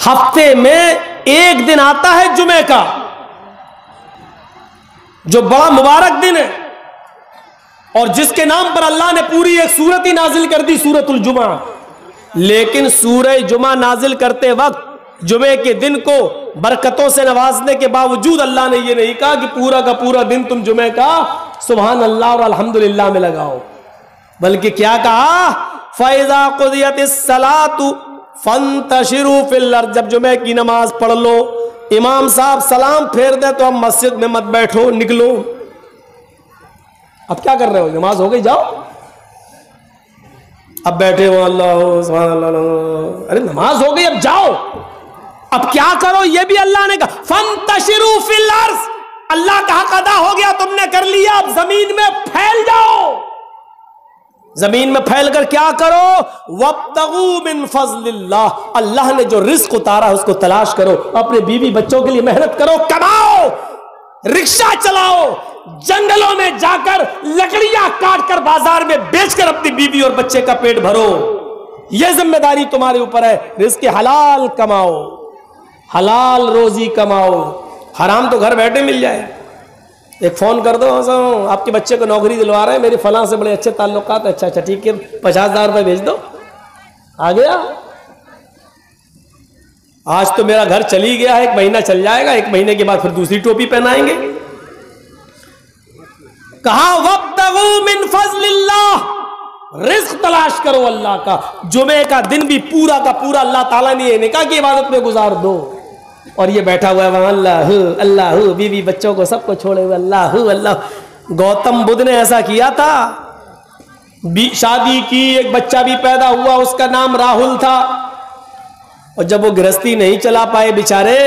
हफ्ते में एक दिन आता है जुमे का, जो बड़ा मुबारक दिन है और जिसके नाम पर अल्लाह ने पूरी एक सूरत ही नाजिल कर दी, सूरतुल जुमा। लेकिन सूरह जुमा नाजिल करते वक्त जुमे के दिन को बरकतों से नवाजने के बावजूद अल्लाह ने यह नहीं कहा कि पूरा का पूरा दिन तुम जुमे का सुभान अल्लाह और अल्हम्दुलिल्लाह में लगाओ, बल्कि क्या कहा, फैज़ा क़ुदियतिस सलातु फंतशिरू फिल अर्ज़, जब जुमे की नमाज पढ़ लो, इमाम साहब सलाम फेर दे तो अब मस्जिद में मत बैठो, निकलो। अब क्या कर रहे हो, नमाज हो गई, जाओ। अब बैठे हो अल्लाह सुभान अल्लाह, अरे नमाज हो गई, अब जाओ। अब क्या करो, ये भी अल्लाह ने कहा, फंतशिरू फिल अर्ज़, अल्लाह का हक अदा हो गया, तुमने कर लिया, अब जमीन में फैल जाओ। जमीन में फैल कर क्या करो, वब्तगू मिन फज़लिल्लाह, अल्लाह ने जो रिस्क उतारा उसको तलाश करो, अपने बीवी बच्चों के लिए मेहनत करो, कमाओ, रिक्शा चलाओ, जंगलों में जाकर लकड़ियां काटकर बाजार में बेचकर अपनी बीवी और बच्चे का पेट भरो। यह जिम्मेदारी तुम्हारे ऊपर है। रिस्क हलाल कमाओ, हलाल रोजी कमाओ, हराम तो घर बैठे मिल जाए। एक फोन कर दो, आपके बच्चे को नौकरी दिलवा रहे हैं, मेरे फलां से बड़े अच्छे ताल्लुकात, अच्छा अच्छा ठीक है, 50,000 रुपये भेज दो, आ गया। आज तो मेरा घर चली गया, 1 महीना चल जाएगा, 1 महीने के बाद फिर दूसरी टोपी पहनाएंगे। कहा वब्तगू मिन फज़लिल्लाह, रिस्क तलाश करो अल्लाह का। जुमे का दिन भी पूरा का पूरा अल्लाह ताला ने ये नहीं कहा कि इबादत में गुजार दो, और ये बैठा हुआ है वहां अल्लाह अल्लाह, बीवी बच्चों को सबको छोड़े हुए अल्लाह अल्लाह। गौतम बुद्ध ने ऐसा किया था, शादी की, एक बच्चा भी पैदा हुआ, उसका नाम राहुल था, और जब वो गृहस्थी नहीं चला पाए बेचारे,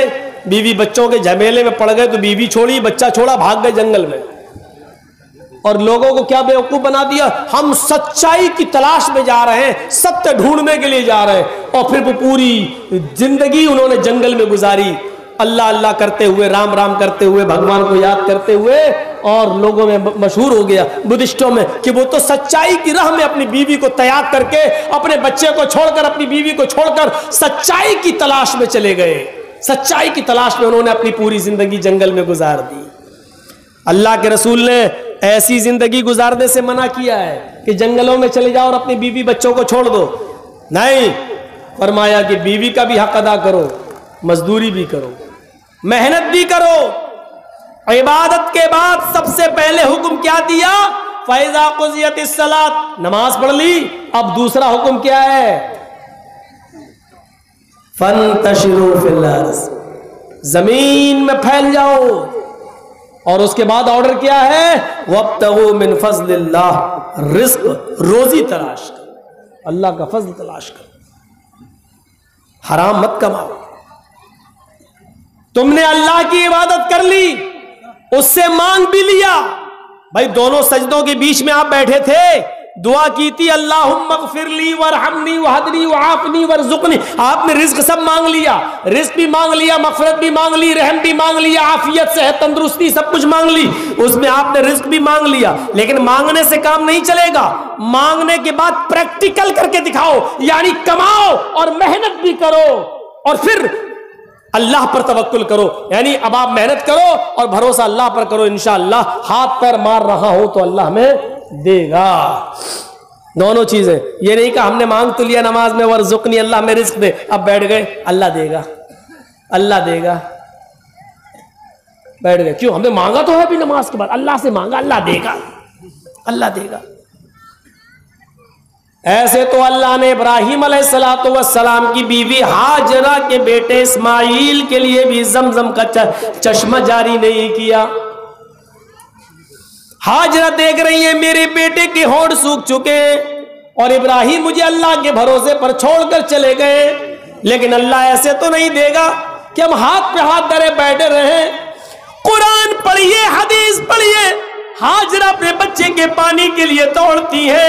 बीवी बच्चों के झमेले में पड़ गए, तो बीवी छोड़ी, बच्चा छोड़ा, भाग गए जंगल में। और लोगों को क्या बेवकूफ बना दिया, हम सच्चाई की तलाश में जा रहे हैं, सत्य ढूंढने के लिए जा रहे हैं, और फिर वो पूरी जिंदगी उन्होंने जंगल में गुजारी, अल्लाह अल्लाह करते हुए, राम राम करते हुए, भगवान को याद करते हुए, और लोगों में मशहूर हो गया बुद्धिस्टों में कि वो तो सच्चाई की राह में अपनी बीवी को त्याग करके, अपने बच्चे को छोड़कर, अपनी बीवी को छोड़कर सच्चाई की तलाश में चले गए। सच्चाई की तलाश में उन्होंने अपनी पूरी जिंदगी जंगल में गुजार दी। अल्लाह के रसूल ने ऐसी जिंदगी गुजारने से मना किया है कि जंगलों में चले जाओ और अपनी बीवी बच्चों को छोड़ दो, नहीं, फरमाया कि बीवी का भी हक अदा करो, मजदूरी भी करो, मेहनत भी करो। इबादत के बाद सबसे पहले हुक्म क्या दिया, फैज़ा क़ुज़ियतिस सलात, नमाज पढ़ ली। अब दूसरा हुक्म क्या है, फंतशिरू फिल अर्ज़, जमीन में फैल जाओ। और उसके बाद ऑर्डर क्या है, वब्तगू मिन फज़लिल्लाह, रिस्क रोजी तलाश करो, अल्लाह का फजल तलाश करो, हराम मत कमाओ। तुमने अल्लाह की इबादत कर ली, उससे मांग भी लिया, भाई दोनों सजदों के बीच में आप बैठे थे, दुआ की थी अल्लाहुम्मा ग़फ़िरली वरहमनी वहदनी वआफ़नी वरज़ुक़नी, आपने रिज़्क़ सब मांग लिया, रिज़्क़ भी मांग लिया, मग़फ़िरत भी मांग ली, रहम भी मांग लिया, आफियत सेहत तंदुरुस्ती सब कुछ मांग ली, उसमें आपने रिज़्क़ भी मांग लिया। लेकिन मांगने से काम नहीं चलेगा, मांगने के बाद प्रैक्टिकल करके दिखाओ, यानी कमाओ और मेहनत भी करो, और फिर अल्लाह पर तवक्कुल करो, यानी अब आप मेहनत करो और भरोसा अल्लाह पर करो, इंशाअल्लाह हाथ पैर मार रहा हो तो अल्लाह में देगा। दोनों चीजें, ये नहीं कि हमने मांग तो लिया नमाज में, वरज़ुक़नी, अल्लाह में रिज़्क़ दे, अब बैठ गए अल्लाह देगा, अल्लाह देगा, बैठ गए। क्यों, हमने मांगा तो है भी नमाज के बाद, अल्लाह से मांगा, अल्लाह देगा, अल्लाह देगा। ऐसे तो अल्लाह ने इब्राहीम अलैहिस्सलातु वस्सलाम की बीवी हाजरा के बेटे इस्माइल के लिए भी ज़मज़म का चश्मा जारी नहीं किया। हाजरा देख रही है मेरे बेटे के होंठ सूख चुके हैं और इब्राहिम मुझे अल्लाह के भरोसे पर छोड़कर चले गए, लेकिन अल्लाह ऐसे तो नहीं देगा कि हम हाथ पे हाथ धरे बैठे रहे। कुरान पढ़िए, हदीस पढ़िए। हाजरा अपने बच्चे के पानी के लिए दौड़ती है,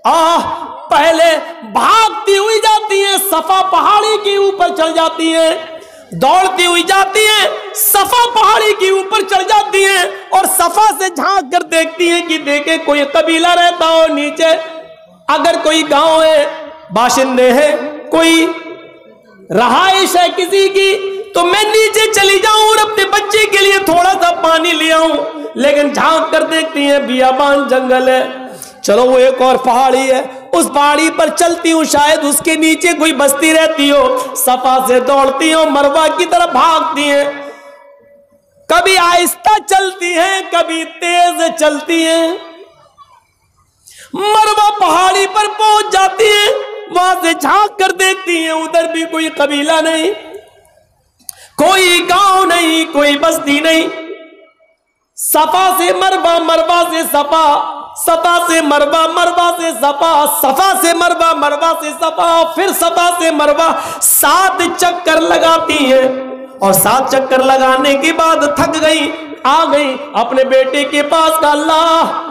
पहले भागती हुई जाती है, सफा पहाड़ी के ऊपर चढ़ जाती है, दौड़ती हुई जाती है, सफा पहाड़ी के ऊपर चढ़ जाती है और सफा से झांक कर देखती है कि देखे कोई कबीला रहता हो नीचे, अगर कोई गांव है, बाशिंदे हैं, कोई रहाइश है किसी की तो मैं नीचे चली जाऊं और अपने बच्चे के लिए थोड़ा सा पानी ले आऊं, लेकिन झांक कर देखती हैं बियाबान जंगल है। चलो वो एक और पहाड़ी है, उस पहाड़ी पर चलती हूं, शायद उसके नीचे कोई बस्ती रहती हो। सफा से दौड़ती हो, मरवा की तरफ भागती हैं, कभी आहिस्ता चलती हैं, कभी तेज चलती हैं। मरवा पहाड़ी पर पहुंच जाती है, वहां से झांक कर देखती हैं, उधर भी कोई कबीला नहीं, कोई गांव नहीं, कोई बस्ती नहीं। सफा से मरवा, मरवा से सफा, सफा से मरवा, मरवा से सफा, सफा से मरवा, मरवा से सफा, फिर सफा से मरवा 7 चक्कर लगाती है। और 7 चक्कर लगाने के बाद थक गई, आ गई अपने बेटे के पास का, अल्लाह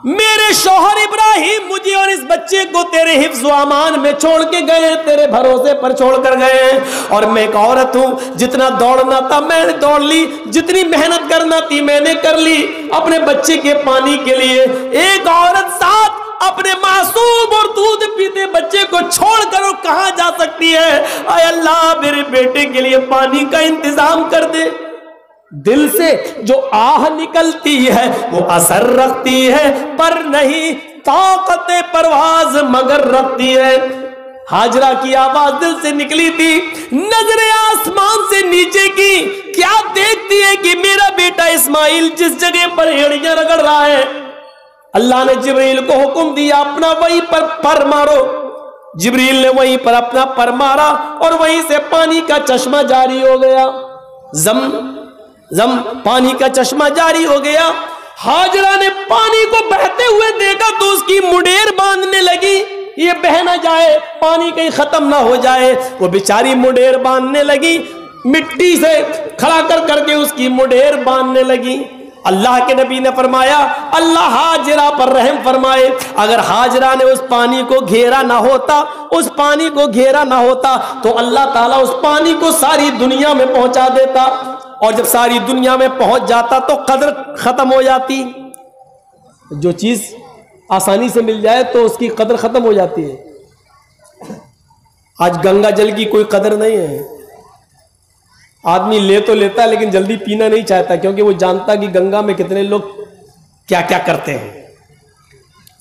मेरे शौहर इब्राहिम मुझे और इस बच्चे को तेरे हिफ्ज़ व अमान में छोड़ के गए, तेरे भरोसे पर छोड़ कर गए। और मैं एक औरत हूं, जितना दौड़ना था मैंने दौड़ ली, जितनी मेहनत करना थी मैंने कर ली अपने बच्चे के पानी के लिए। एक औरत साथ अपने मासूम और दूध पीते बच्चे को छोड़कर वो कहां जा सकती है? आय अल्लाह मेरे बेटे के लिए पानी का इंतजाम कर दे। दिल से जो आह निकलती है वो असर रखती है, पर नहीं ताकत परवाज मगर रखती है। हाजरा की आवाज दिल से निकली थी, नजरें आसमान से नीचे की, क्या देखती है कि मेरा बेटा इस्माइल जिस जगह पर एड़ियां रगड़ रहा है, अल्लाह ने जिब्रील को हुक्म दिया अपना वहीं पर मारो। जिब्रील ने वहीं पर अपना पर मारा और वहीं से पानी का चश्मा जारी हो गया। जम पानी का चश्मा जारी हो गया। हाजरा ने पानी को बहते हुए देखा तो उसकी मुंडेर बांधने लगी, ये बह ना जाए, पानी कहीं खत्म ना हो जाए। वो बेचारी मुंडेर बांधने लगी, मिट्टी से खड़ा कर करके उसकी मुंडेर बांधने लगी। अल्लाह के नबी ने फरमाया, अल्लाह हाजरा पर रहम फरमाए, अगर हाजरा ने उस पानी को घेरा ना होता, उस पानी को घेरा ना होता तो अल्लाह ताला उस पानी को सारी दुनिया में पहुंचा देता, और जब सारी दुनिया में पहुंच जाता तो कदर खत्म हो जाती। जो चीज आसानी से मिल जाए तो उसकी कदर खत्म हो जाती है। आज गंगा जल की कोई कदर नहीं है। आदमी ले तो लेता है लेकिन जल्दी पीना नहीं चाहता, क्योंकि वो जानता कि गंगा में कितने लोग क्या क्या करते हैं,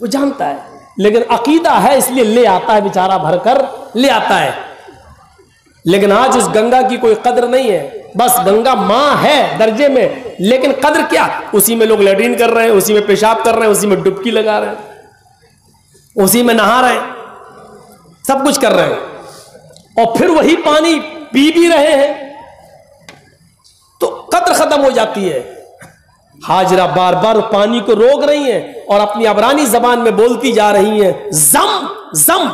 वो जानता है। लेकिन अकीदा है इसलिए ले आता है, बेचारा भरकर ले आता है। लेकिन आज उस गंगा की कोई कदर नहीं है। बस गंगा माँ है दर्जे में, लेकिन कदर क्या? उसी में लोग लैट्रिन कर रहे हैं, उसी में पेशाब कर रहे हैं, उसी में डुबकी लगा रहे हैं, उसी में नहा रहे हैं, सब कुछ कर रहे हैं, और फिर वही पानी पी भी रहे हैं, तो कदर खत्म हो जाती है। हाजरा बार बार पानी को रोक रही हैं और अपनी अबरानी जबान में बोलती जा रही हैं, जम जम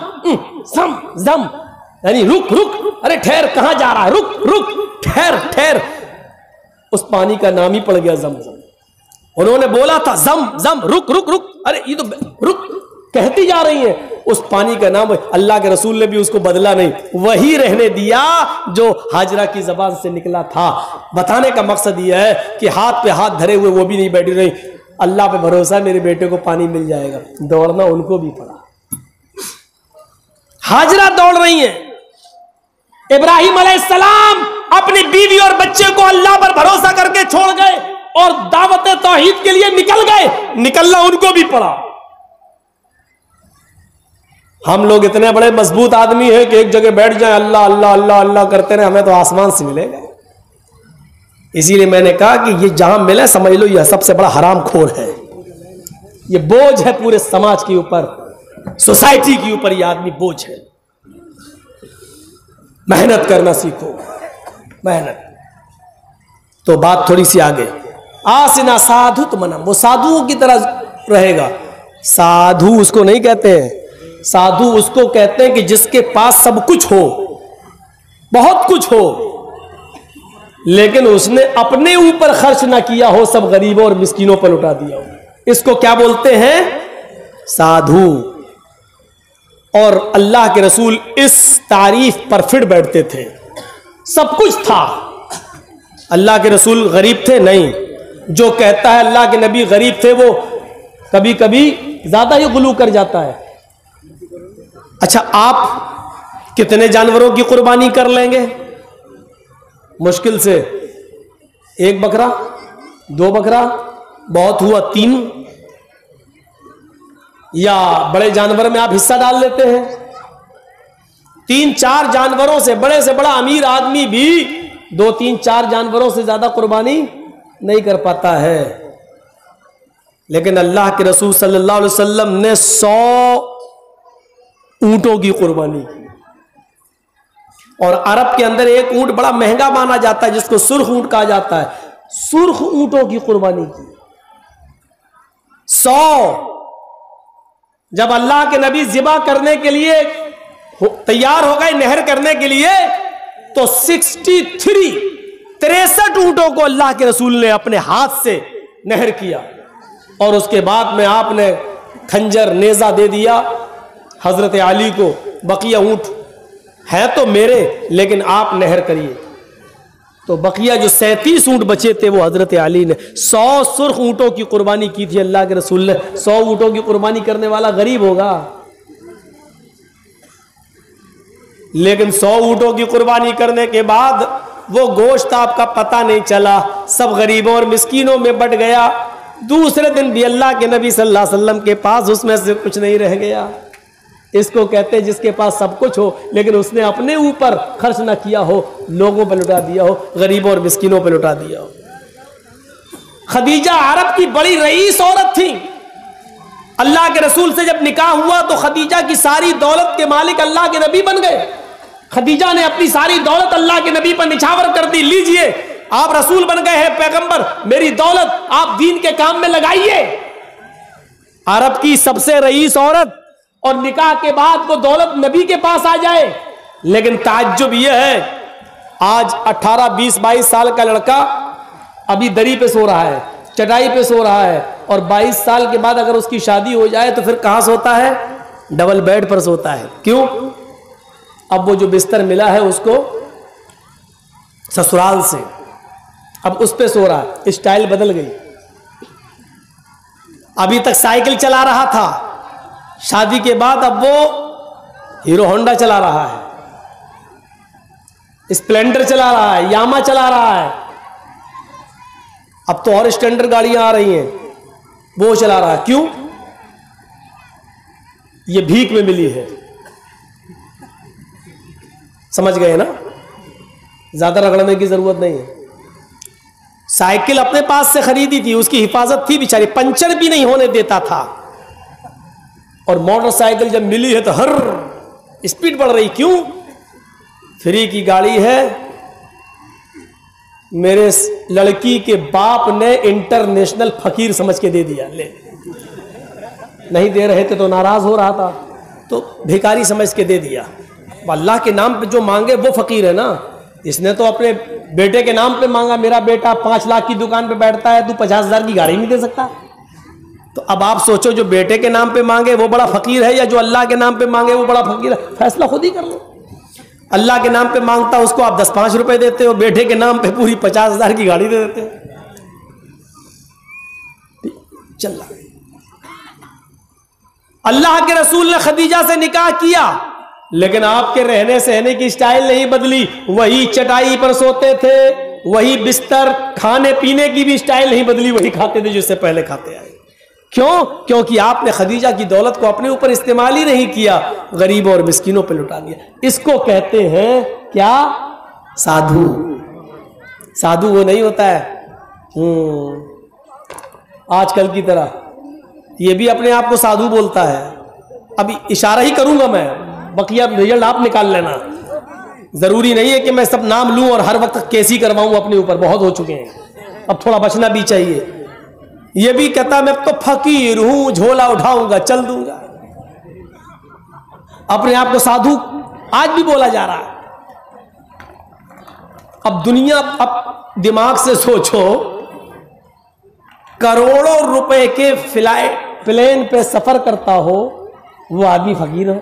जम जम, यानी रुक रुक, अरे ठहर, कहां जा रहा है, रुक रुक, ठहर ठहर। उस पानी का नाम ही पड़ गया जमजम। उन्होंने बोला था जम जम, रुक रुक रुक, अरे ये तो रुक कहती जा रही है। उस पानी का नाम अल्लाह के रसूल ने भी उसको बदला नहीं, वही रहने दिया जो हाजरा की जबान से निकला था। बताने का मकसद यह है कि हाथ पे हाथ धरे हुए वो भी नहीं बैठी रही, अल्लाह पे भरोसा मेरे बेटे को पानी मिल जाएगा। दौड़ना उनको भी पड़ा। हाजरा दौड़ रही है। इब्राहिम अलैहिस्सलाम अपनी बीवी और बच्चे को अल्लाह पर भरोसा करके छोड़ गए और दावत तौहीद के लिए निकल गए। निकलना उनको भी पड़ा। हम लोग इतने बड़े मजबूत आदमी हैं कि एक जगह बैठ जाए अल्लाह अल्लाह अल्लाह अल्लाह करते रहे, हमें तो आसमान से मिलेगा। इसीलिए मैंने कहा कि ये जहां मिले समझ लो यह सबसे बड़ा हराम खोर है। ये बोझ है पूरे समाज के ऊपर, सोसाइटी के ऊपर ये आदमी बोझ है। मेहनत करना सीखो, मेहनत। तो बात थोड़ी सी आगे, आसिना साधु तो मना, वो साधुओं की तरह रहेगा। साधु उसको नहीं कहते हैं, साधु उसको कहते हैं कि जिसके पास सब कुछ हो, बहुत कुछ हो, लेकिन उसने अपने ऊपर खर्च ना किया हो, सब गरीबों और मिस्किनों पर लुटा दिया हो, इसको क्या बोलते हैं? साधु। और अल्लाह के रसूल इस तारीफ पर फिर बैठते थे। सब कुछ था, अल्लाह के रसूल गरीब थे? नहीं। जो कहता है अल्लाह के नबी गरीब थे वो कभी कभी ज्यादा ही गुलू कर जाता है। अच्छा, आपके कितने जानवरों की कुर्बानी कर लेंगे? मुश्किल से 1 बकरा, 2 बकरा, बहुत हुआ 3, या बड़े जानवर में आप हिस्सा डाल लेते हैं। 3-4 जानवरों से बड़ा अमीर आदमी भी 2-3-4 जानवरों से ज्यादा कुर्बानी नहीं कर पाता है। लेकिन अल्लाह के रसूल सल्लल्लाहु अलैहि वसल्लम ने 100 ऊंटों की कुर्बानी की। और अरब के अंदर एक ऊंट बड़ा महंगा माना जाता है जिसको सुर्ख ऊंट कहा जाता है। सुर्ख ऊंटों की कुर्बानी की 100। जब अल्लाह के नबी ज़िबा करने के लिए तैयार हो गए, नहर करने के लिए, तो 63 ऊंटों को अल्लाह के रसूल ने अपने हाथ से नहर किया। और उसके बाद में आपने खंजर नेजा दे दिया हजरत अली को, बकिया ऊंट है तो मेरे, लेकिन आप नहर करिए। तो बकिया जो 37 ऊंट बचे थे वो हजरत अली ने 100 सुर्ख ऊंटों की कुर्बानी की थी अल्लाह के रसूल ने। 100 ऊंटों की कुर्बानी करने वाला गरीब होगा, लेकिन 100 ऊंटों की कुर्बानी करने के बाद वो गोश्त आपका पता नहीं चला, सब गरीबों और मिस्कीनों में बट गया। दूसरे दिन भी अल्लाह के नबी सल्लल्लाहु अलैहि वसल्लम के पास उसमें से कुछ नहीं रह गया। इसको कहते हैं जिसके पास सब कुछ हो लेकिन उसने अपने ऊपर खर्च ना किया हो, लोगों पर लुटा दिया हो, गरीबों और मिस्किनों पर लुटा दिया हो। खदीजा अरब की बड़ी रईस औरत थी। अल्लाह के रसूल से जब निकाह हुआ तो खदीजा की सारी दौलत के मालिक अल्लाह के नबी बन गए। खदीजा ने अपनी सारी दौलत अल्लाह के नबी पर निछावर कर दी, लीजिए आप रसूल बन गए हैं, पैगंबर, मेरी दौलत आप दीन के काम में लगाइए। अरब की सबसे रईस औरत, और निकाह के बाद वो दौलत नबी के पास आ जाए। लेकिन ताज्जुब यह है, आज 18, 20, 22 साल का लड़का अभी दरी पे सो रहा है, चटाई पे सो रहा है, और 22 साल के बाद अगर उसकी शादी हो जाए तो फिर कहां सोता है? डबल बेड पर सोता है। क्यों? अब वो जो बिस्तर मिला है उसको ससुराल से, अब उस पे सो रहा है, स्टाइल बदल गई। अभी तक साइकिल चला रहा था, शादी के बाद अब वो हीरो होंडा चला रहा है, स्प्लेंडर चला रहा है, यामा चला रहा है। अब तो और स्टैंडर्ड गाड़ियां आ रही हैं, वो चला रहा है। क्यों? ये भीख में मिली है। समझ गए ना? ज्यादा रगड़ने की जरूरत नहीं है। साइकिल अपने पास से खरीदी थी, उसकी हिफाजत थी, बेचारी पंचर भी नहीं होने देता था। और मोटरसाइकिल जब मिली है तो हर स्पीड बढ़ रही। क्यों? फ्री की गाड़ी है। मेरे लड़की के बाप ने इंटरनेशनल फकीर समझ के दे दिया। ले, नहीं दे रहे थे तो नाराज हो रहा था, तो भिखारी समझ के दे दिया। अल्लाह के नाम पे जो मांगे वो फकीर है ना। इसने तो अपने बेटे के नाम पे मांगा, मेरा बेटा 5 लाख की दुकान पे बैठता है, तू 50,000 की गाड़ी नहीं दे सकता। तो अब आप सोचो, जो बेटे के नाम पे मांगे वो बड़ा फकीर है, या जो अल्लाह के नाम पे मांगे वो बड़ा फकीर है? फैसला खुद ही कर लो। अल्लाह के नाम पे मांगता उसको आप 10-5 रुपए देते हो, बेटे के नाम पे पूरी 50,000 की गाड़ी दे देते हो। चल रहा। अल्लाह के रसूल ने खदीजा से निकाह किया, लेकिन आपके रहने सहने की स्टाइल नहीं बदली। वही चटाई पर सोते थे, वही बिस्तर, खाने पीने की भी स्टाइल नहीं बदली, वही खाते थे जिससे पहले खाते आए। क्यों? क्योंकि आपने खदीजा की दौलत को अपने ऊपर इस्तेमाल ही नहीं किया, गरीबों और मिस्किनों पर लुटा दिया। इसको कहते हैं क्या? साधु। साधु वो नहीं होता है आजकल की तरह, ये भी अपने आप को साधु बोलता है। अभी इशारा ही करूंगा मैं, बकिया रिजल्ट आप निकाल लेना। जरूरी नहीं है कि मैं सब नाम लूं और हर वक्त केसी करवाऊं अपने ऊपर, बहुत हो चुके हैं, अब थोड़ा बचना भी चाहिए। ये भी कहता मैं तो फकीर हूं, झोला उठाऊंगा, चल दूंगा। अपने आप को साधु आज भी बोला जा रहा है। अब दुनिया, अब दिमाग से सोचो, करोड़ों रुपए के प्लेन पे सफर करता हो वो आदमी फकीर है।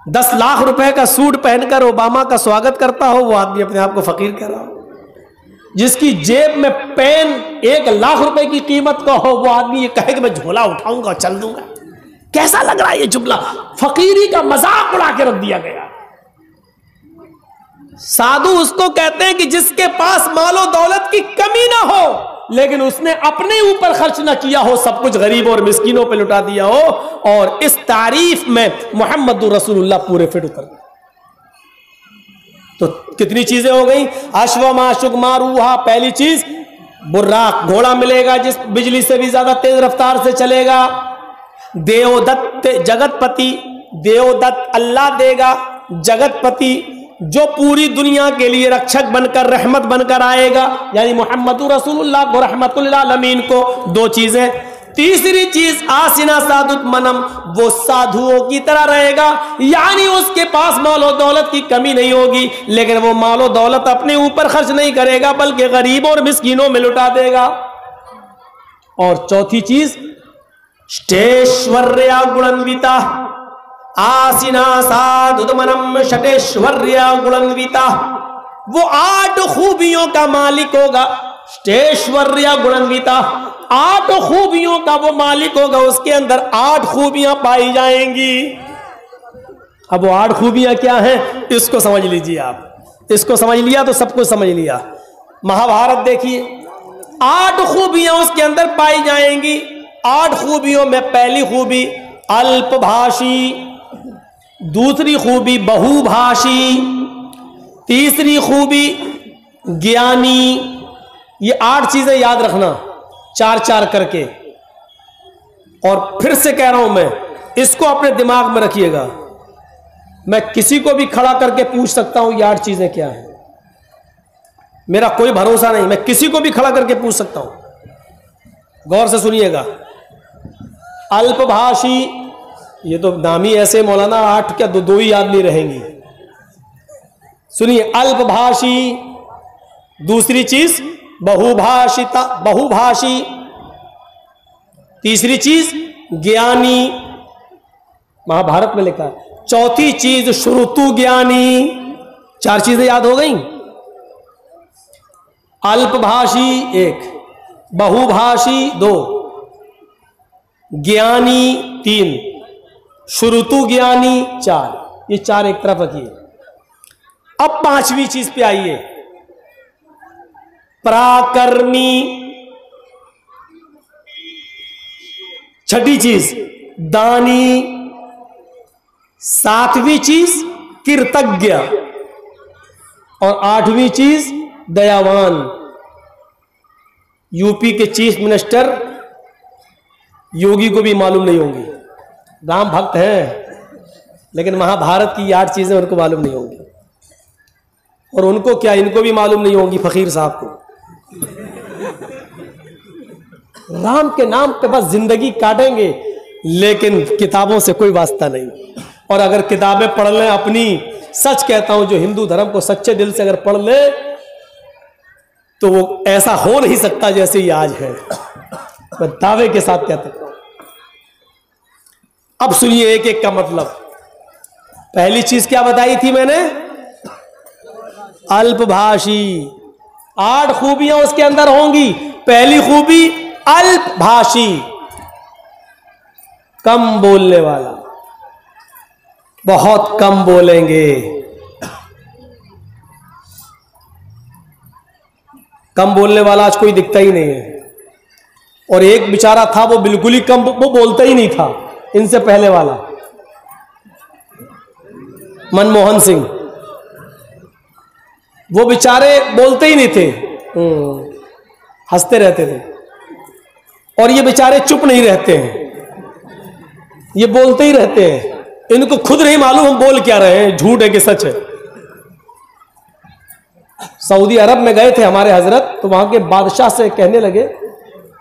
10 लाख रुपए का सूट पहनकर ओबामा का स्वागत करता हो वो आदमी अपने आप को फकीर कह रहा हो। जिसकी जेब में पेन 1 लाख रुपए की कीमत का हो वो आदमी ये कहे कि मैं झोला उठाऊंगा, चल दूंगा। कैसा लग रहा है ये जुमला? फकीरी का मजाक उड़ा के रख दिया गया। साधु उसको कहते हैं कि जिसके पास मालो दौलत की कमी ना हो, लेकिन उसने अपने ऊपर खर्च ना किया हो, सब कुछ गरीब और मिस्किनों पे लुटा दिया हो। और इस तारीफ में मोहम्मद रसूलुल्लाह पूरे फिट उतर गए। तो कितनी चीजें हो गई? अश्वमा शुगमारूहा, पहली चीज बुर्राक, घोड़ा मिलेगा जिस बिजली से भी ज्यादा तेज रफ्तार से चलेगा। देवदत्त, जगतपति, देवदत्त अल्लाह देगा, जगतपति जो पूरी दुनिया के लिए रक्षक बनकर, रहमत बनकर आएगा, यानी मोहम्मद रसूलुल्लाह को, रहमतुल आलमीन को। दो चीजें। तीसरी चीज आसिना सादुत मनम, वो साधुओं की तरह रहेगा, यानी उसके पास मालो दौलत की कमी नहीं होगी, लेकिन वो मालो दौलत अपने ऊपर खर्च नहीं करेगा, बल्कि गरीबों और मिस्कीनों में लुटा देगा। और चौथी चीज ष्टेश्वर्या गुणान्विता, आसिना साधुत मनम षटेश्वर्या गुणान्विता, वो 8 खूबियों का मालिक होगा। ष्टेश्वर्या गुणान्विता, 8 खूबियों का वो मालिक होगा, उसके अंदर 8 खूबियां पाई जाएंगी। अब वो 8 खूबियां क्या हैं, इसको समझ लीजिए आप। इसको समझ लिया तो सब कुछ समझ लिया। महाभारत देखिए, 8 खूबियां उसके अंदर पाई जाएंगी। 8 खूबियों में पहली खूबी अल्पभाषी, दूसरी खूबी बहुभाषी, तीसरी खूबी ज्ञानी। ये 8 चीजें याद रखना, 4-4 करके। और फिर से कह रहा हूं मैं, इसको अपने दिमाग में रखिएगा। मैं किसी को भी खड़ा करके पूछ सकता हूं ये 8 चीजें क्या हैं, मेरा कोई भरोसा नहीं, मैं किसी को भी खड़ा करके पूछ सकता हूं। गौर से सुनिएगा। अल्पभाषी, ये तो नाम ही ऐसे मौलाना, 8 क्या 2 ही याद नहीं रहेंगी। सुनिए, अल्पभाषी, दूसरी चीज बहुभाषिता, बहुभाषी, तीसरी चीज ज्ञानी, महाभारत में लिखा है। चौथी चीज श्रुतु ज्ञानी। 4 चीजें याद हो गई। अल्पभाषी 1, बहुभाषी 2, ज्ञानी 3, श्रुतु ज्ञानी 4। ये 4 एक तरफ रखिए। अब 5वीं चीज पे आइए, पराक्रमी। 6ठी चीज दानी। 7वीं चीज कृतज्ञ। और 8वीं चीज दयावान। यूपी के चीफ मिनिस्टर योगी को भी मालूम नहीं होंगी, राम भक्त हैं, लेकिन महाभारत की 8 चीजें उनको मालूम नहीं होंगी। और उनको क्या, इनको भी मालूम नहीं होंगी, फकीर साहब को। राम के नाम पे बस जिंदगी काटेंगे, लेकिन किताबों से कोई वास्ता नहीं। और अगर किताबें पढ़ लें अपनी, सच कहता हूं, जो हिंदू धर्म को सच्चे दिल से अगर पढ़ ले, तो वो ऐसा हो नहीं सकता जैसे ये आज है। मैं दावे के साथ कहता हूं। अब सुनिए एक एक का मतलब। पहली चीज क्या बताई थी मैंने? अल्पभाषी। 8 खूबियां उसके अंदर होंगी। पहली खूबी अल्पभाषी, कम बोलने वाला, बहुत कम बोलेंगे। कम बोलने वाला आज कोई दिखता ही नहीं है। और एक बेचारा था, वो बिल्कुल ही कम, वो बोलता ही नहीं था, इनसे पहले वाला मनमोहन सिंह। वो बेचारे बोलते ही नहीं थे, हंसते रहते थे। और ये बेचारे चुप नहीं रहते हैं, ये बोलते ही रहते हैं। इनको खुद नहीं मालूम हम बोल क्या रहे हैं, झूठ है कि सच है। सऊदी अरब में गए थे हमारे हजरत, तो वहां के बादशाह से कहने लगे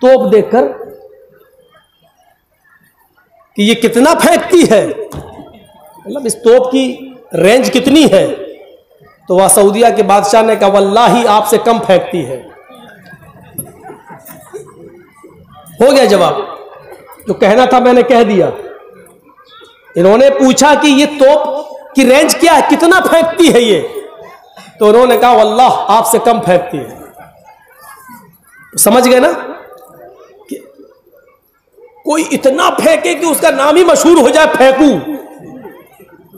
तोप देखकर कि ये कितना फेंकती है, मतलब इस तोप की रेंज कितनी है। तो वह सऊदिया के बादशाह ने कहा वल्लाही आपसे कम फेंकती है। हो गया जवाब, जो कहना था मैंने कह दिया। इन्होंने पूछा कि ये तोप की रेंज क्या है, कितना फेंकती है ये, तो उन्होंने कहा वल्लाह आपसे कम फेंकती है। समझ गए ना कि कोई इतना फेंके कि उसका नाम ही मशहूर हो जाए फेंकू,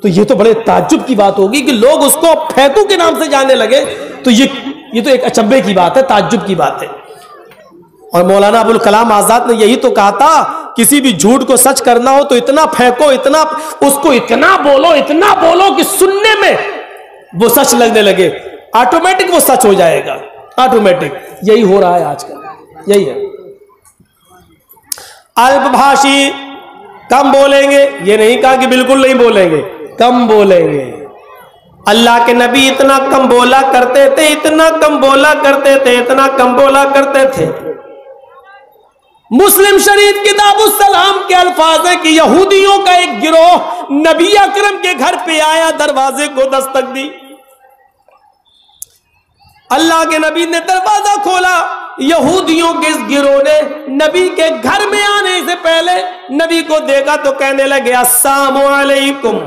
तो ये तो बड़े ताज्जुब की बात होगी कि लोग उसको फेंकू के नाम से जानने लगे। तो ये तो एक अचंभे की बात है, ताज्जुब की बात है। और मौलाना अबुल कलाम आजाद ने यही तो कहा था, किसी भी झूठ को सच करना हो तो इतना फेंको, इतना उसको इतना बोलो कि सुनने में वो सच लगने लगे, ऑटोमेटिक वो सच हो जाएगा, ऑटोमेटिक। यही हो रहा है आजकल, यही है। अल्पभाषी, कम बोलेंगे, ये नहीं कहा कि बिल्कुल नहीं बोलेंगे, कम बोलेंगे। अल्लाह के नबी इतना कम बोला करते थे, इतना कम बोला करते थे, इतना कम बोला करते थे। मुस्लिम शरीफ किताबुस्सलाम के अल्फाज है कि यहूदियों का एक गिरोह नबी अकरम के घर पे आया, दरवाजे को दस्तक दी। अल्लाह के नबी ने दरवाजा खोला, यहूदियों के इस गिरोह ने नबी के घर में आने से पहले नबी को देखा तो कहने लगे अस्सलामु अलैकुम,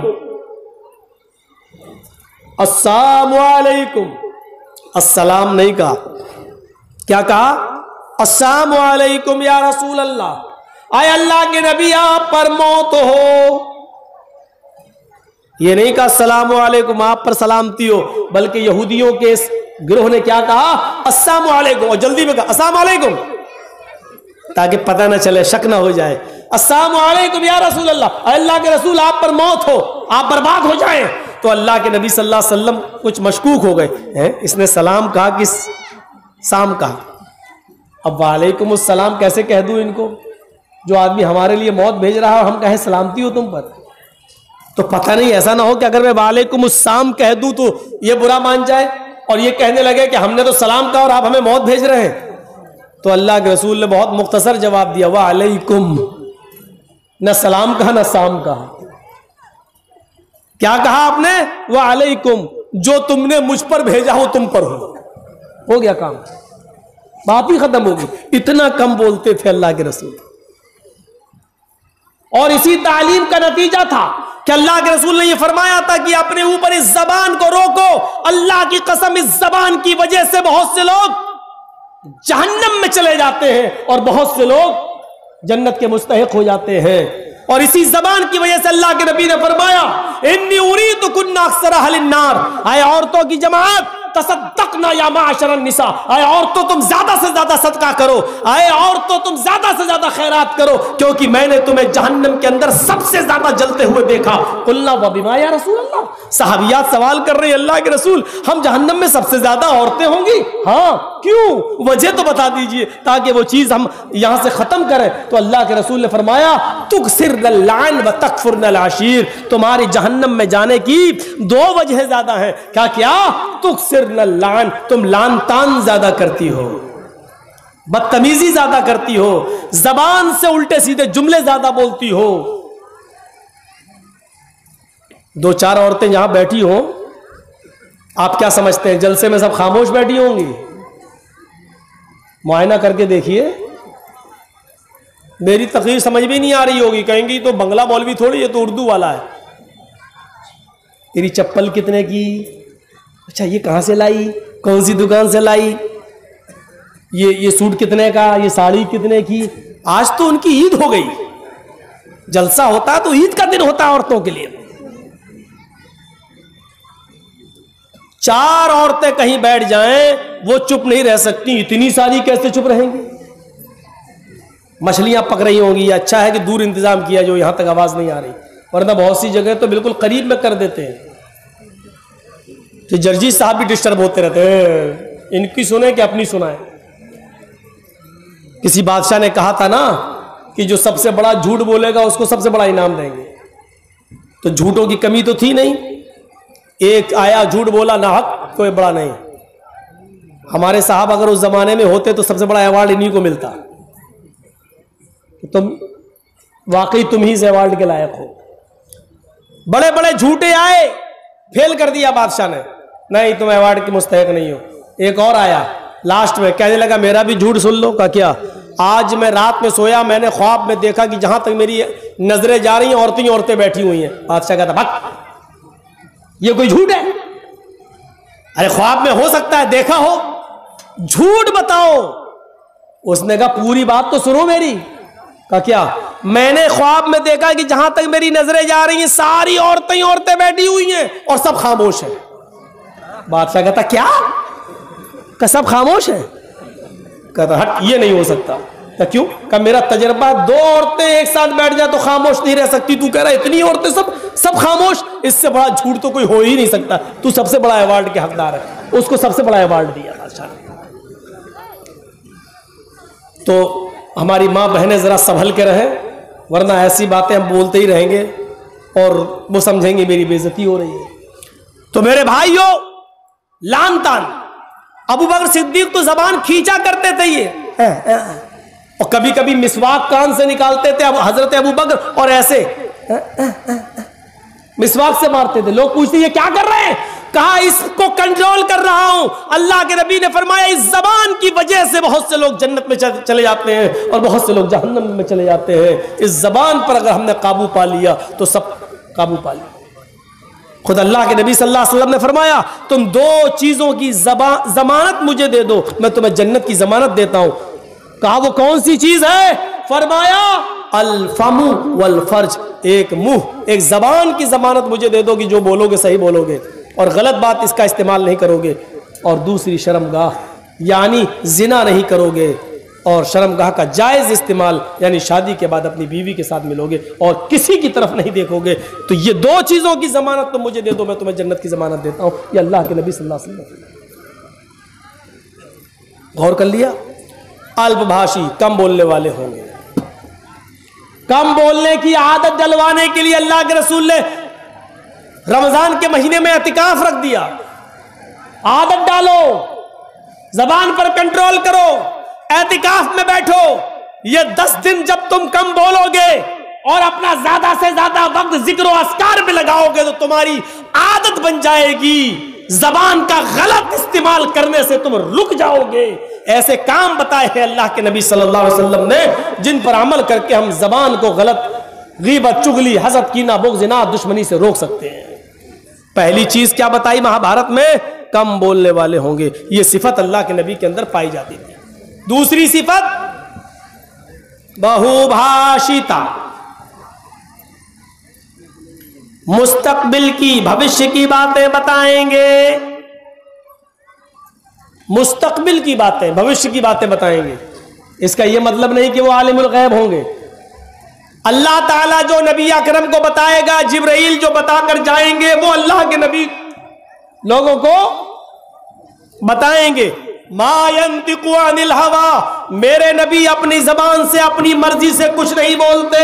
अस्सलामु अलैकुम। अस्सलाम नहीं कहा, क्या कहा? अस्सलामु अलैकुम या रसूल अल्लाह, आए अल्लाह के नबी आप पर मौत हो। ये नहीं कहा अस्सलामु अलैकुम आप पर सलामती हो, बल्कि यहूदियों के इस गिरोह ने क्या कहा? अस्सलामु अलैकुम, और जल्दी में कहा अस्सलामु अलैकुम, ताकि पता ना चले, शक ना हो जाए। अस्सलामु अलैकुम या रसूल अल्लाह, अल्लाह के रसूल आप पर मौत हो, आप बर्बाद हो जाएं। तो अल्लाह के नबी सल्लल्लाहु अलैहि वसल्लम कुछ मशकूक हो गए हैं, इसने सलाम कहा कि साम कहा। अब वालेकुम अस्सलाम कैसे कह दूं इनको, जो आदमी हमारे लिए मौत भेज रहा है और हम कहें सलामती हो तुम पर? तो पता नहीं ऐसा ना हो कि अगर मैं वालेकुम अस्सलाम कह दूं तो ये बुरा मान जाए और ये कहने लगे कि हमने तो सलाम कहा और आप हमें मौत भेज रहे हैं। तो अल्लाह के रसूल ने बहुत मुख्तसर जवाब दिया, वालेकुम, न सलाम कहा न साम कहा। क्या कहा आपने? वालेकुम, जो तुमने मुझ पर भेजा हो तुम पर हो गया काम, बात ही खत्म होगी। इतना कम बोलते थे अल्लाह के रसूल, और इसी तालीम का नतीजा था कि अल्लाह के रसूल ने यह फरमाया था कि अपने ऊपर इस जबान को रोको। अल्लाह की कसम, इस जबान की वजह से बहुत से लोग जहन्नम में चले जाते हैं और बहुत से लोग जन्नत के मुस्तहिक हो जाते हैं। और इसी जबान की वजह से अल्लाह के नबी ने फरमाया, इन्नी उरीदु कुन्ना अक्सर अहलिन नार, आए औरतों की जमात, तसद्दक़ना या माशरन निसा, आए औरतों तुम ज्यादा से ज्यादा सदका करो, आए औरतों तुम ज्यादा से ज्यादा खैरात करो, क्योंकि मैंने तुम्हें जहन्नम के अंदर सबसे ज्यादा जलते हुए देखा। कुल्ला व बिमा या रसूल अल्लाह, सहाबियात सवाल कर रहे हैं, अल्लाह के रसूल हम जहन्नम में सबसे ज्यादा औरतें होंगी? हाँ, क्यों? वजह तो बता दीजिए ताकि वो चीज हम यहां से खत्म करें। तो अल्लाह के रसूल ने फरमाया, तुकसिरनल लान व तकफुरनल आशीर, तुम्हारी जहन्नम में जाने की दो वजह ज्यादा है। क्या क्या? तुकसिरनल लान, तुम लान तान ज्यादा करती हो, बदतमीजी ज्यादा करती हो, जबान से उल्टे सीधे जुमले ज्यादा बोलती हो। दो चार औरतें यहां बैठी हो, आप क्या समझते हैं जलसे में सब खामोश बैठी होंगी? मुआयना करके देखिए, मेरी तकरीर समझ भी नहीं आ रही होगी, कहेंगी तो बंगला मौलवी थोड़ी, ये तो उर्दू वाला है। तेरी चप्पल कितने की? अच्छा ये कहां से लाई, कौन सी दुकान से लाई, ये सूट कितने का, ये साड़ी कितने की? आज तो उनकी ईद हो गई, जलसा होता है तो ईद का दिन होता है औरतों के लिए। चार औरतें कहीं बैठ जाएं वो चुप नहीं रह सकती, इतनी सारी कैसे चुप रहेंगी? मछलियां पक रही होंगी, अच्छा है कि दूर इंतजाम किया जो यहां तक आवाज नहीं आ रही, वरना बहुत सी जगह तो बिल्कुल करीब में कर देते हैं कि जर्जी साहब भी डिस्टर्ब होते रहते हैं, इनकी सुने कि अपनी सुनाए। किसी बादशाह ने कहा था ना कि जो सबसे बड़ा झूठ बोलेगा उसको सबसे बड़ा इनाम देंगे, तो झूठों की कमी तो थी नहीं, एक आया झूठ बोला ना हक, कोई बड़ा नहीं। हमारे साहब अगर उस जमाने में होते तो सबसे बड़ा अवार्ड इन्हीं को मिलता, तुम वाकई तुम ही से अवार्ड के लायक हो। बड़े बड़े झूठे आए, फेल कर दिया बादशाह ने, नहीं तुम अवार्ड के मुस्तहिक नहीं हो। एक और आया लास्ट में, कहने लगा मेरा भी झूठ सुन लो। का क्या? आज मैं रात में सोया, मैंने ख्वाब में देखा कि जहां तक मेरी नजरें जा रही हैं औरतें औरतें बैठी हुई हैं। बादशाह कहता भाग, ये कोई झूठ है? अरे ख्वाब में हो सकता है देखा हो, झूठ बताओ। उसने कहा पूरी बात तो सुनो मेरी। का क्या? मैंने ख्वाब में देखा कि जहां तक मेरी नजरें जा रही हैं सारी औरतें ही औरतें बैठी हुई हैं और सब खामोश हैं। बादशाह कहता क्या? सब खामोश है? कहता हट, ये नहीं हो सकता। क्यों? का मेरा तजर्बा, दो औरतें एक साथ बैठ जाए तो खामोश नहीं रह सकती, तू कह रहा है इतनी औरतें सब खामोश, इससे बड़ा झूठ तो कोई हो ही नहीं सकता। तू सबसे बड़ा अवार्ड के हकदार है। उसको सबसे बड़ा अवार्ड दिया बादशाह ने। तो हमारी मां बहनें जरा संभल के रहे, वरना ऐसी बातें हम बोलते ही रहेंगे और वो समझेंगे मेरी बेइज्जती हो रही है। तो मेरे भाइयों, लान तान अबू बकर सिद्दीक तो जबान खींचा करते थे ये, और कभी कभी मिसवाक कान से निकालते थे हजरत अबू बकर और ऐसे मिसवाक से मारते थे। लोग पूछते ये क्या कर रहे हैं? कहा इसको कंट्रोल कर रहा हूं। अल्लाह के नबी ने फरमाया इस जबान की वजह से बहुत से लोग जन्नत में चले जाते हैं और बहुत से लोग जहन्नम में चले जाते हैं। इस जबान पर अगर हमने काबू पा लिया तो सब काबू पा लिया। खुद अल्लाह के नबी सल्लल्लाहु अलैहि वसल्लम ने फरमाया तुम दो चीजों की जमानत मुझे दे दो, मैं तुम्हें जन्नत की जमानत देता हूं। कहा वो कौन सी चीज है? फरमाया अल फमु वल फर्ज, एक मुंह, एक जबान की जमानत मुझे दे दो कि जो बोलोगे सही बोलोगे और गलत बात इसका इस्तेमाल नहीं करोगे। और दूसरी शर्मगाह, यानी जिना नहीं करोगे, और शर्मगाह का जायज इस्तेमाल, यानी शादी के बाद अपनी बीवी के साथ मिलोगे और किसी की तरफ नहीं देखोगे। तो ये दो चीजों की जमानत तो मुझे दे दो, मैं तुम्हें जन्नत की जमानत देता हूं। ये अल्लाह के नबी सल्लल्लाहु अलैहि वसल्लम। गौर कर लिया? अल्पभाषी, कम बोलने वाले होंगे। कम बोलने की आदत डलवाने के लिए अल्लाह के रसूल ने रमजान के महीने में एतिकाफ रख दिया। आदत डालो, जबान पर कंट्रोल करो, एतिकाफ में बैठो। ये 10 दिन जब तुम कम बोलोगे और अपना ज्यादा से ज्यादा वक्त जिक्र और अस्कार में लगाओगे तो तुम्हारी आदत बन जाएगी। जबान का गलत इस्तेमाल करने से तुम रुक जाओगे। ऐसे काम बताए हैं अल्लाह के नबी सल्लल्लाहु अलैहि वसल्लम ने जिन पर अमल करके हम जबान को गलत गीबत, चुगली, हसद, कीना, बुग़्ज़, जिना, दुश्मनी से रोक सकते हैं। पहली चीज क्या बताई महाभारत में? कम बोलने वाले होंगे। यह सिफत अल्लाह के नबी के अंदर पाई जाती थी। दूसरी सिफत बहुभाषिता, मुस्तकबिल की, भविष्य की बातें बताएंगे। मुस्तकबिल की बातें, भविष्य की बातें बताएंगे। इसका यह मतलब नहीं कि वो आलिमुल गैब होंगे। अल्लाह ताला जो नबी अकरम को बताएगा, जिब्राइल जो बताकर जाएंगे, वो अल्लाह के नबी लोगों को बताएंगे। मा यंतिकु अनिल हवा, मेरे नबी अपनी जबान से, अपनी मर्जी से कुछ नहीं बोलते।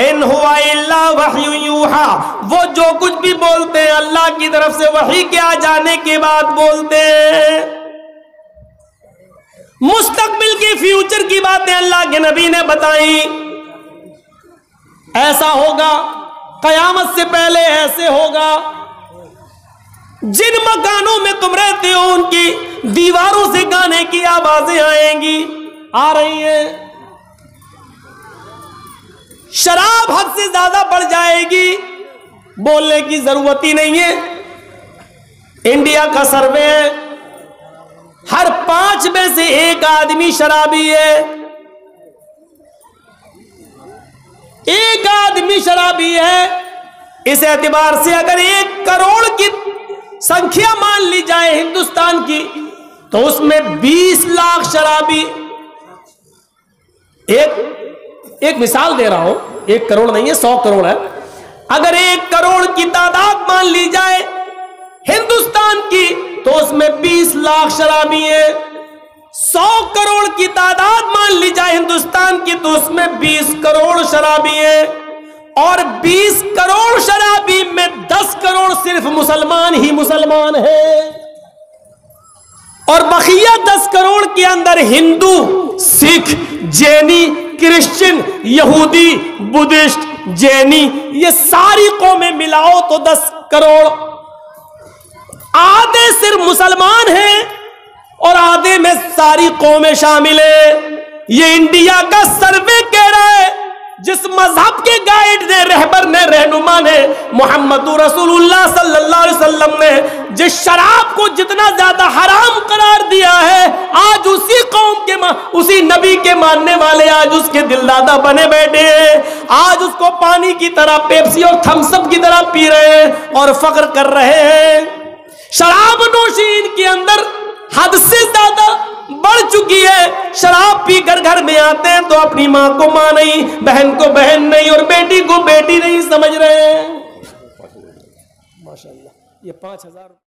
इन हुआ इल्ला वह्यु यूहा, वो जो कुछ भी बोलते हैं अल्लाह की तरफ से वही के आ जाने के बाद बोलते हैं। मुस्तकबिल की, फ्यूचर की बातें अल्लाह के नबी ने बताई। ऐसा होगा, कयामत से पहले ऐसे होगा। जिन मकानों में तुम रहते हो उनकी दीवारों से गाने की आवाजें आएंगी, आ रही हैं। शराब हद से ज्यादा बढ़ जाएगी, बोलने की जरूरत ही नहीं है। इंडिया का सर्वे है, हर 5 में से 1 आदमी शराबी है। 1 आदमी शराबी है। इस एतबार से अगर 1 करोड़ की संख्या मान ली जाए हिंदुस्तान की, तो उसमें 20 लाख शराबी। एक मिसाल दे रहा हूं, 1 करोड़ नहीं है, 100 करोड़ है। अगर 1 करोड़ की तादाद मान ली जाए हिंदुस्तान की, तो उसमें 20 लाख शराबी है। 100 करोड़ की तादाद मान ली जाए हिंदुस्तान की, तो उसमें 20 करोड़ शराबी है। और 20 करोड़ शराबी में 10 करोड़ सिर्फ मुसलमान ही मुसलमान है, और बकिया 10 करोड़ के अंदर हिंदू, सिख, जैनी, क्रिश्चियन, यहूदी, बुद्धिस्ट, जैनी, ये सारी कौमें मिलाओ तो 10 करोड़। आधे सिर्फ मुसलमान हैं और आधे में सारी कौमें शामिल है। ये इंडिया का सर्वे कह रहा है। जिस मजहब के गाइड ने, रहबर ने, रहनुमा ने, मोहम्मद रसूलुल्लाह सल्लल्लाहु अलैहि वसल्लम ने जिस शराब को जितना ज्यादा हराम करार दिया है, आज उसी कौम के उसी नबी के मानने वाले आज उसके दिलदादा बने बैठे हैं। आज उसको पानी की तरह, पेप्सी और थम्सअप की तरह पी रहे हैं और फख्र कर रहे हैं। शराब नोशी इनके अंदर हद से ज्यादा बढ़ चुकी है। शराब पीकर घर में आते हैं तो अपनी माँ को माँ नहीं, बहन को बहन नहीं और बेटी को बेटी नहीं समझ रहे हैं। माशाल्लाह, ये 5000